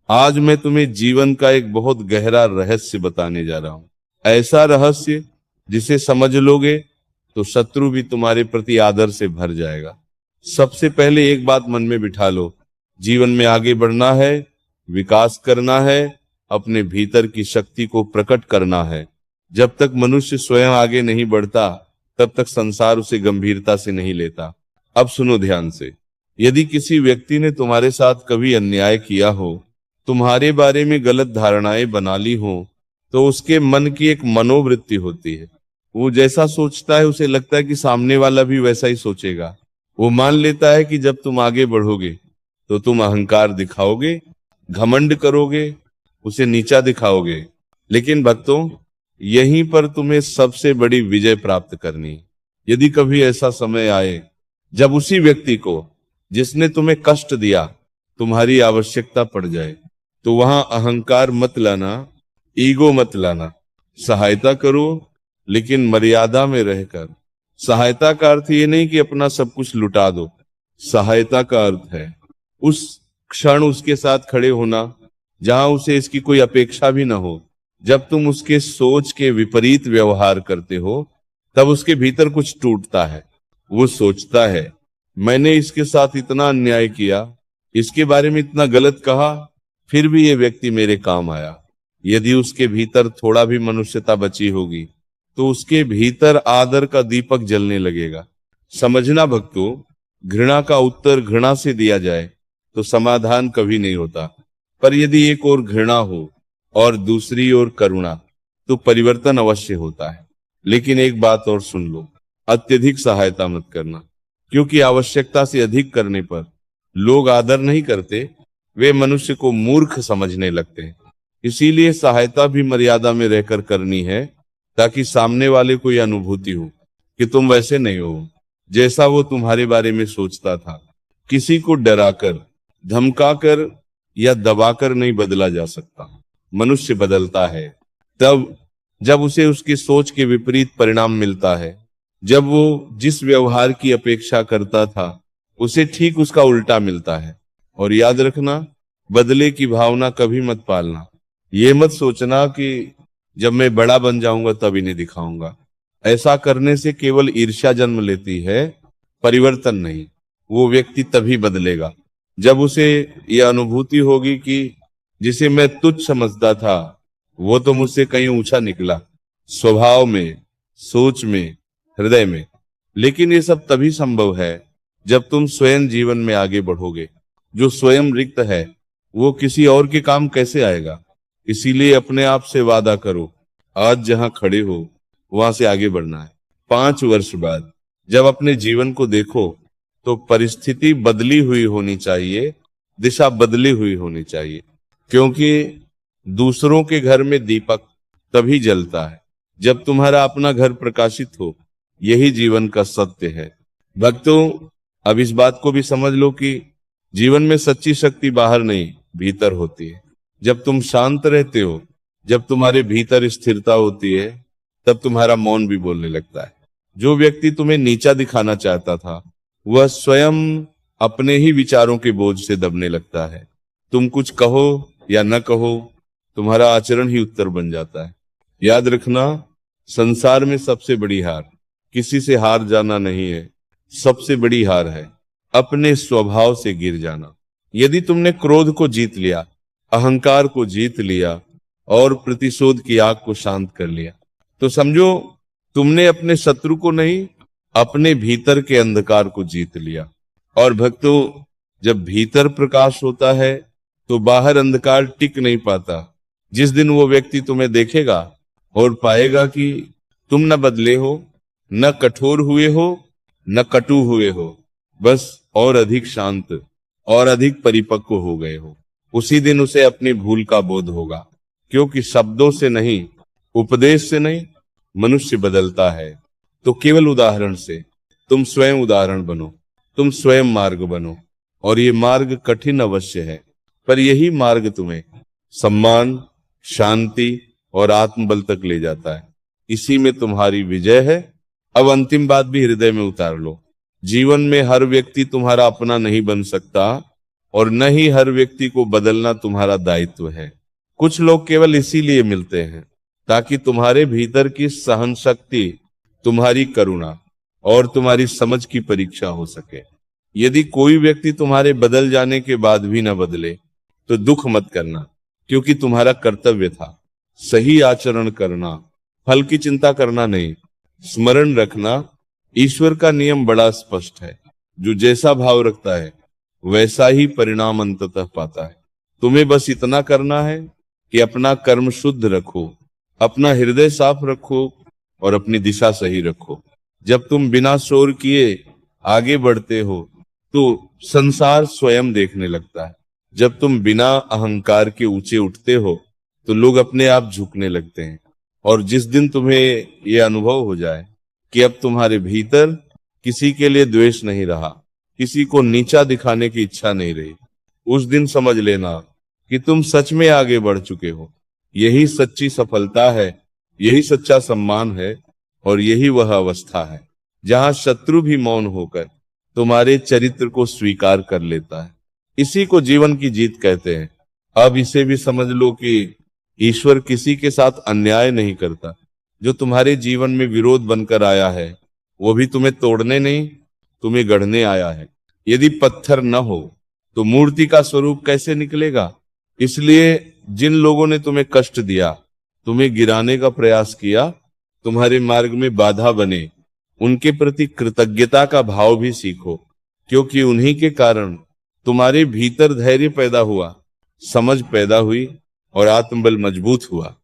आज मैं तुम्हें जीवन का एक बहुत गहरा रहस्य बताने जा रहा हूं। ऐसा रहस्य जिसे समझ लोगे तो शत्रु भी तुम्हारे प्रति आदर से भर जाएगा। सबसे पहले एक बात मन में बिठा लो, जीवन में आगे बढ़ना है, विकास करना है, अपने भीतर की शक्ति को प्रकट करना है। जब तक मनुष्य स्वयं आगे नहीं बढ़ता तब तक संसार उसे गंभीरता से नहीं लेता। अब सुनो ध्यान से। यदि किसी व्यक्ति ने तुम्हारे साथ कभी अन्याय किया हो, तुम्हारे बारे में गलत धारणाएं बना ली हो, तो उसके मन की एक मनोवृत्ति होती है। वो जैसा सोचता है उसे लगता है कि सामने वाला भी वैसा ही सोचेगा। वो मान लेता है कि जब तुम आगे बढ़ोगे तो तुम अहंकार दिखाओगे, घमंड करोगे, उसे नीचा दिखाओगे। लेकिन भक्तों, यहीं पर तुम्हें सबसे बड़ी विजय प्राप्त करनी है। यदि कभी ऐसा समय आए जब उसी व्यक्ति को जिसने तुम्हें कष्ट दिया तुम्हारी आवश्यकता पड़ जाए, तो वहां अहंकार मत लाना, ईगो मत लाना। सहायता करो, लेकिन मर्यादा में रहकर। सहायता का अर्थ ये नहीं कि अपना सब कुछ लुटा दो। सहायता का अर्थ है उस क्षण उसके साथ खड़े होना जहां उसे इसकी कोई अपेक्षा भी ना हो। जब तुम उसके सोच के विपरीत व्यवहार करते हो तब उसके भीतर कुछ टूटता है। वो सोचता है, मैंने इसके साथ इतना अन्याय किया, इसके बारे में इतना गलत कहा, फिर भी ये व्यक्ति मेरे काम आया। यदि उसके भीतर थोड़ा भी मनुष्यता बची होगी तो उसके भीतर आदर का दीपक जलने लगेगा। समझना भक्तों, घृणा का उत्तर घृणा से दिया जाए तो समाधान कभी नहीं होता। पर यदि एक ओर घृणा हो और दूसरी ओर करुणा, तो परिवर्तन अवश्य होता है। लेकिन एक बात और सुन लो, अत्यधिक सहायता मत करना, क्योंकि आवश्यकता से अधिक करने पर लोग आदर नहीं करते, वे मनुष्य को मूर्ख समझने लगते हैं। इसीलिए सहायता भी मर्यादा में रहकर करनी है, ताकि सामने वाले को यह अनुभूति हो कि तुम वैसे नहीं हो जैसा वो तुम्हारे बारे में सोचता था। किसी को डराकर, धमकाकर या दबाकर नहीं बदला जा सकता। मनुष्य बदलता है तब जब उसे उसकी सोच के विपरीत परिणाम मिलता है। जब वो जिस व्यवहार की अपेक्षा करता था उसे ठीक उसका उल्टा मिलता है। और याद रखना, बदले की भावना कभी मत पालना। ये मत सोचना कि जब मैं बड़ा बन जाऊंगा तब इन्हें दिखाऊंगा। ऐसा करने से केवल ईर्ष्या जन्म लेती है, परिवर्तन नहीं। वो व्यक्ति तभी बदलेगा जब उसे यह अनुभूति होगी कि जिसे मैं तुच्छ समझता था वो तो मुझसे कहीं ऊंचा निकला, स्वभाव में, सोच में, हृदय में। लेकिन ये सब तभी संभव है जब तुम स्वयं जीवन में आगे बढ़ोगे। जो स्वयं रिक्त है वो किसी और के काम कैसे आएगा। इसीलिए अपने आप से वादा करो, आज जहां खड़े हो वहां से आगे बढ़ना है। 5 वर्ष बाद जब अपने जीवन को देखो तो परिस्थिति बदली हुई होनी चाहिए, दिशा बदली हुई होनी चाहिए। क्योंकि दूसरों के घर में दीपक तभी जलता है जब तुम्हारा अपना घर प्रकाशित हो। यही जीवन का सत्य है। भक्तों, अब इस बात को भी समझ लो कि जीवन में सच्ची शक्ति बाहर नहीं, भीतर होती है। जब तुम शांत रहते हो, जब तुम्हारे भीतर स्थिरता होती है, तब तुम्हारा मौन भी बोलने लगता है। जो व्यक्ति तुम्हें नीचा दिखाना चाहता था वह स्वयं अपने ही विचारों के बोझ से दबने लगता है। तुम कुछ कहो या न कहो, तुम्हारा आचरण ही उत्तर बन जाता है। याद रखना, संसार में सबसे बड़ी हार किसी से हार जाना नहीं है, सबसे बड़ी हार है अपने स्वभाव से गिर जाना। यदि तुमने क्रोध को जीत लिया, अहंकार को जीत लिया और प्रतिशोध की आग को शांत कर लिया, तो समझो तुमने अपने शत्रु को नहीं, अपने भीतर के अंधकार को जीत लिया। और भक्तों, जब भीतर प्रकाश होता है तो बाहर अंधकार टिक नहीं पाता। जिस दिन वो व्यक्ति तुम्हें देखेगा और पाएगा कि तुम न बदले हो, न कठोर हुए हो, न कटु हुए हो, बस और अधिक शांत और अधिक परिपक्व हो गए हो, उसी दिन उसे अपनी भूल का बोध होगा। क्योंकि शब्दों से नहीं, उपदेश से नहीं, मनुष्य बदलता है तो केवल उदाहरण से। तुम स्वयं उदाहरण बनो, तुम स्वयं मार्ग बनो। और ये मार्ग कठिन अवश्य है, पर यही मार्ग तुम्हें सम्मान, शांति और आत्मबल तक ले जाता है। इसी में तुम्हारी विजय है। अब अंतिम बात भी हृदय में उतार लो। जीवन में हर व्यक्ति तुम्हारा अपना नहीं बन सकता, और न ही हर व्यक्ति को बदलना तुम्हारा दायित्व है। कुछ लोग केवल इसीलिए मिलते हैं ताकि तुम्हारे भीतर की सहन शक्ति, तुम्हारी करुणा और तुम्हारी समझ की परीक्षा हो सके। यदि कोई व्यक्ति तुम्हारे बदल जाने के बाद भी न बदले तो दुख मत करना, क्योंकि तुम्हारा कर्तव्य था सही आचरण करना, फल की चिंता करना नहीं। स्मरण रखना, ईश्वर का नियम बड़ा स्पष्ट है, जो जैसा भाव रखता है वैसा ही परिणाम अंततः पाता है। तुम्हें बस इतना करना है कि अपना कर्म शुद्ध रखो, अपना हृदय साफ रखो और अपनी दिशा सही रखो। जब तुम बिना शोर किए आगे बढ़ते हो तो संसार स्वयं देखने लगता है। जब तुम बिना अहंकार के ऊंचे उठते हो तो लोग अपने आप झुकने लगते हैं। और जिस दिन तुम्हें यह अनुभव हो जाए कि अब तुम्हारे भीतर किसी के लिए द्वेष नहीं रहा, किसी को नीचा दिखाने की इच्छा नहीं रही, उस दिन समझ लेना कि तुम सच में आगे बढ़ चुके हो। यही सच्ची सफलता है, यही सच्चा सम्मान है और यही वह अवस्था है जहां शत्रु भी मौन होकर तुम्हारे चरित्र को स्वीकार कर लेता है। इसी को जीवन की जीत कहते हैं। अब इसे भी समझ लो कि ईश्वर किसी के साथ अन्याय नहीं करता। जो तुम्हारे जीवन में विरोध बनकर आया है वो भी तुम्हें तोड़ने नहीं, तुम्हें गढ़ने आया है। यदि पत्थर न हो तो मूर्ति का स्वरूप कैसे निकलेगा? इसलिए जिन लोगों ने तुम्हें कष्ट दिया, तुम्हें गिराने का प्रयास किया, तुम्हारे मार्ग में बाधा बने, उनके प्रति कृतज्ञता का भाव भी सीखो, क्योंकि उन्हीं के कारण तुम्हारे भीतर धैर्य पैदा हुआ, समझ पैदा हुई और आत्मबल मजबूत हुआ।